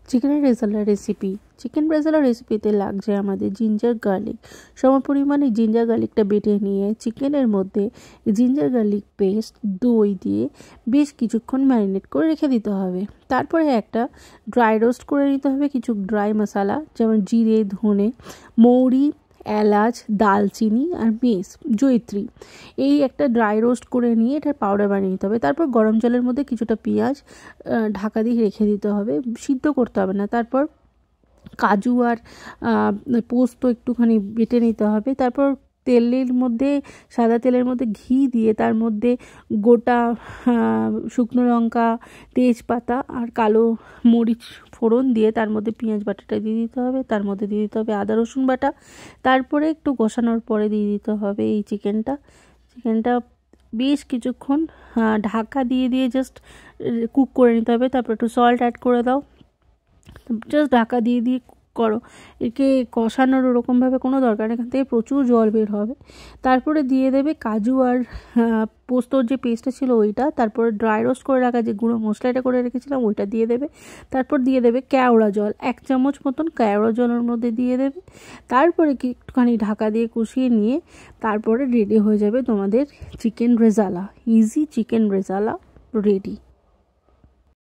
চিকেনের rezala recipe. Chicken rezala রেসিপিতে লাগছে আমাদের জিঞ্জার গার্লিক। সম পরিমাণে জিঞ্জার গার্লিকটা বেটে নিয়ে চিকেনের মধ্যে জিঞ্জার গার্লিক পেস্ট দই দিয়ে বেশ কিছুক্ষণ ম্যারিনেট করে রেখে দিতে হবে। তারপরে একটা ড্রাই রোস্ট করে নিতে হবে কিছু ড্রাই মশলা, যেমন জিরে, ধনে, মৌরি, এলাচ, দালচিনি আর মেস, জয়িত্রী। এই একটা ড্রাই রোস্ট করে নিয়ে এটার পাউডার বানিয়ে নিতে হবে। তারপর গরম জলের মধ্যে কিছুটা পেঁয়াজ ঢাকা দিয়ে রেখে দিতে হবে, সিদ্ধ করতে হবে না। তারপর কাজু আর পোস্ত একটুখানি বেটে নিতে হবে। তারপর তেলের মধ্যে, সাদা তেলের মধ্যে ঘি দিয়ে তার মধ্যে গোটা শুকনো লঙ্কা, তেজপাতা আর কালো মরিচ ফোড়ন দিয়ে তার মধ্যে পেঁয়াজ বাটাটা দিয়ে দিতে হবে। তার মধ্যে দিয়ে দিতে হবে আদা রসুন বাটা। তারপরে একটু কষানোর পরে দিয়ে দিতে হবে এই চিকেনটা। বেশ কিছুক্ষণ ঢাকা দিয়ে দিয়ে জাস্ট কুক করে নিতে হবে। তারপর একটু সল্ট অ্যাড করে দাও, জাস্ট ঢাকা দিয়ে দিয়ে করো। একে কষানোর ওরকমভাবে কোনো দরকার নেই, এখান থেকে প্রচুর জল বের হবে। তারপরে দিয়ে দেবে কাজু আর পোস্তর যে পেস্টটা ছিল ওইটা, তারপরে ড্রাই রোস্ট করে রাখা যে গুঁড়ো মশলাটা করে রেখেছিলাম ওইটা দিয়ে দেবে। তারপর দিয়ে দেবে কেওড়া জল, 1 চামচ মতন কেওড়া জলের মধ্যে দিয়ে দেবে। তারপরে কি একটুখানি ঢাকা দিয়ে কষিয়ে নিয়ে তারপরে রেডি হয়ে যাবে তোমাদের chicken rezala. Easy chicken rezala ready.